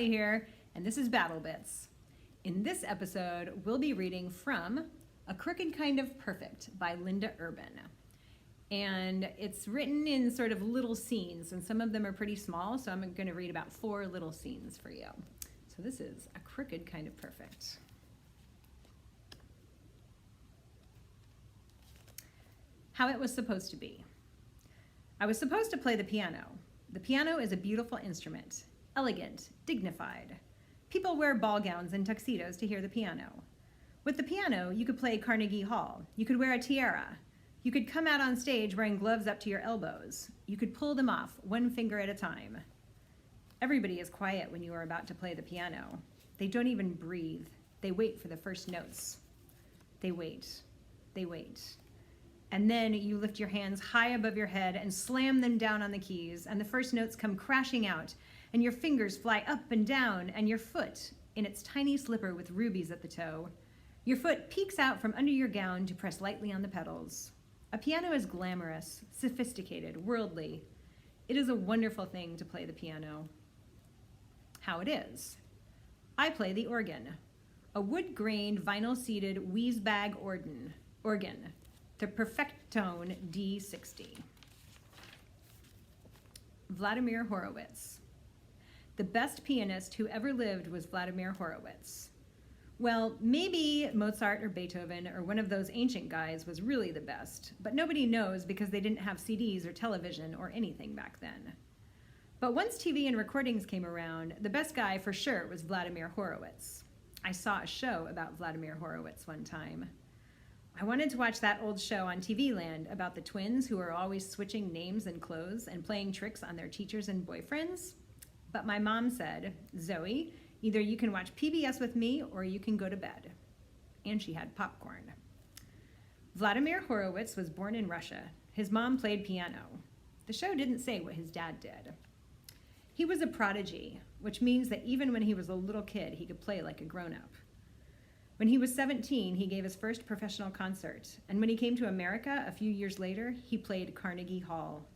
Sally here, and this is Battle Bits. In this episode, we'll be reading from A Crooked Kind of Perfect by Linda Urban. And it's written in sort of little scenes, and some of them are pretty small, so I'm going to read about 4 little scenes for you. So this is A Crooked Kind of Perfect. How it was supposed to be. I was supposed to play the piano. The piano is a beautiful instrument, elegant, dignified. People wear ball gowns and tuxedos to hear the piano. With the piano, you could play Carnegie Hall. You could wear a tiara. You could come out on stage wearing gloves up to your elbows. You could pull them off, one finger at a time. Everybody is quiet when you are about to play the piano. They don't even breathe. They wait for the first notes. They wait. They wait. And then you lift your hands high above your head and slam them down on the keys, and the first notes come crashing out, and your fingers fly up and down, and your foot, in its tiny slipper with rubies at the toe, your foot peeks out from under your gown to press lightly on the pedals. A piano is glamorous, sophisticated, worldly. It is a wonderful thing to play the piano. How it is. I play the organ, a wood-grained, vinyl-seated Wiesbag organ. The Perfectone D60. Vladimir Horowitz. The best pianist who ever lived was Vladimir Horowitz. Well, maybe Mozart or Beethoven or one of those ancient guys was really the best, but nobody knows because they didn't have CDs or television or anything back then. But once TV and recordings came around, the best guy for sure was Vladimir Horowitz. I saw a show about Vladimir Horowitz one time. I wanted to watch that old show on TV Land about the twins who are always switching names and clothes and playing tricks on their teachers and boyfriends. But my mom said, "Zoe, either you can watch PBS with me or you can go to bed." And she had popcorn. Vladimir Horowitz was born in Russia. His mom played piano. The show didn't say what his dad did. He was a prodigy, which means that even when he was a little kid, he could play like a grown-up. When he was 17, he gave his first professional concert, and when he came to America a few years later, he played Carnegie Hall.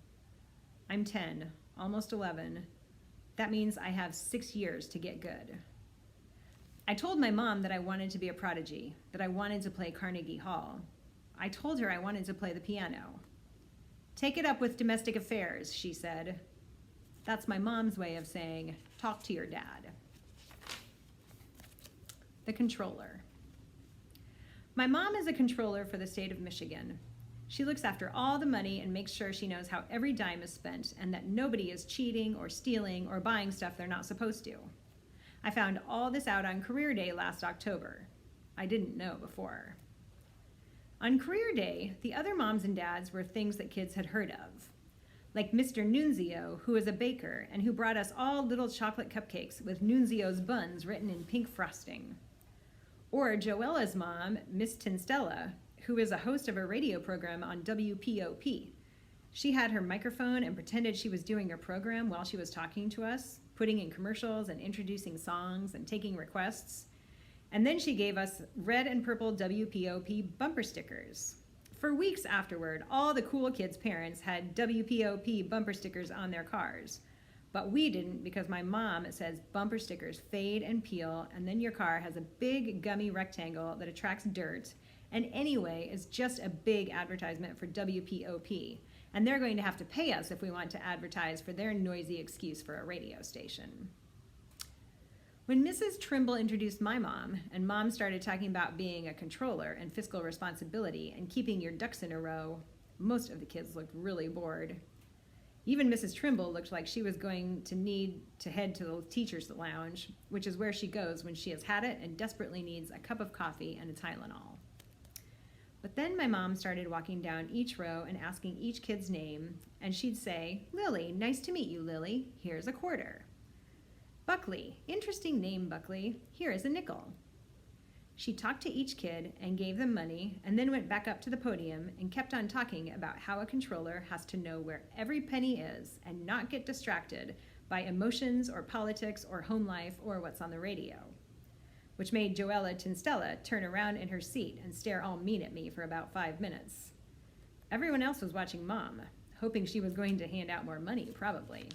I'm 10, almost 11. That means I have 6 years to get good. I told my mom that I wanted to be a prodigy, that I wanted to play Carnegie Hall. I told her I wanted to play the piano. "Take it up with domestic affairs," she said. That's my mom's way of saying, talk to your dad. The controller. My mom is a controller for the state of Michigan. She looks after all the money and makes sure she knows how every dime is spent and that nobody is cheating or stealing or buying stuff they're not supposed to. I found all this out on Career Day last October. I didn't know before. On Career Day, the other moms and dads were things that kids had heard of, like Mr. Nunzio, who is a baker and who brought us all little chocolate cupcakes with Nunzio's buns written in pink frosting. Or Joella's mom, Miss Tinstella, who is a host of a radio program on WPOP. She had her microphone and pretended she was doing her program while she was talking to us, putting in commercials and introducing songs and taking requests. And then she gave us red and purple WPOP bumper stickers. For weeks afterward, all the cool kids' parents had WPOP bumper stickers on their cars. But we didn't because my mom says bumper stickers fade and peel, and then your car has a big gummy rectangle that attracts dirt, and anyway is just a big advertisement for WPOP. And they're going to have to pay us if we want to advertise for their noisy excuse for a radio station. When Mrs. Trimble introduced my mom, and Mom started talking about being a controller and fiscal responsibility and keeping your ducks in a row, most of the kids looked really bored. Even Mrs. Trimble looked like she was going to need to head to the teacher's lounge, which is where she goes when she has had it and desperately needs a cup of coffee and a Tylenol. But then my mom started walking down each row and asking each kid's name, and she'd say, "Lily, nice to meet you, Lily. Here's a quarter." "Buckley, interesting name, Buckley. Here is a nickel." She talked to each kid and gave them money and then went back up to the podium and kept on talking about how a controller has to know where every penny is and not get distracted by emotions or politics or home life or what's on the radio, which made Joella Tinstella turn around in her seat and stare all mean at me for about 5 minutes. Everyone else was watching Mom, hoping she was going to hand out more money, probably.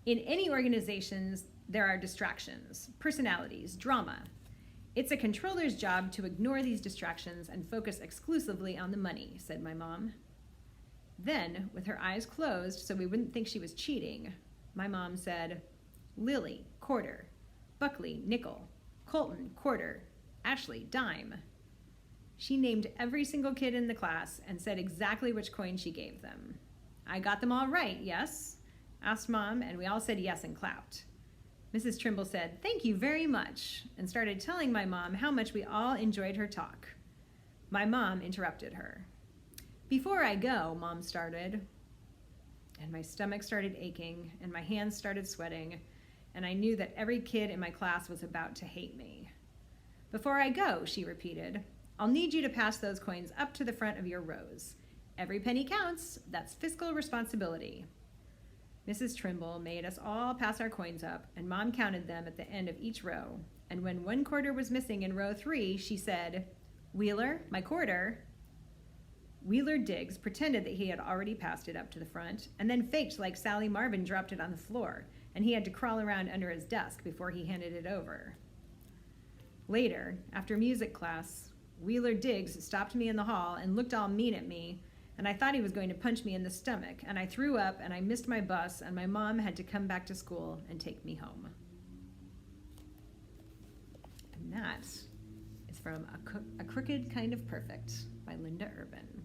In any organization there are distractions, personalities, drama. It's a controller's job to ignore these distractions and focus exclusively on the money, said my mom. Then, with her eyes closed so we wouldn't think she was cheating, my mom said, Lily, quarter. Buckley, nickel. Colton, quarter. Ashley, dime. She named every single kid in the class and said exactly which coin she gave them. I got them all right, yes? Asked Mom, and we all said yes and clapped. Mrs. Trimble said, "Thank you very much," and started telling my mom how much we all enjoyed her talk. My mom interrupted her. "Before I go," Mom started, and my stomach started aching, and my hands started sweating, and I knew that every kid in my class was about to hate me. "Before I go," she repeated, "I'll need you to pass those coins up to the front of your rows. Every penny counts. That's fiscal responsibility." Mrs. Trimble made us all pass our coins up, and Mom counted them at the end of each row. And when one quarter was missing in row 3, she said, "Wheeler, my quarter." Wheeler Diggs pretended that he had already passed it up to the front, and then faked like Sally Marvin dropped it on the floor, and he had to crawl around under his desk before he handed it over. Later, after music class, Wheeler Diggs stopped me in the hall and looked all mean at me, and I thought he was going to punch me in the stomach, and I threw up, and I missed my bus, and my mom had to come back to school and take me home. And that is from A Crooked Kind of Perfect by Linda Urban.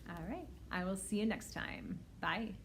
All right, I will see you next time. Bye.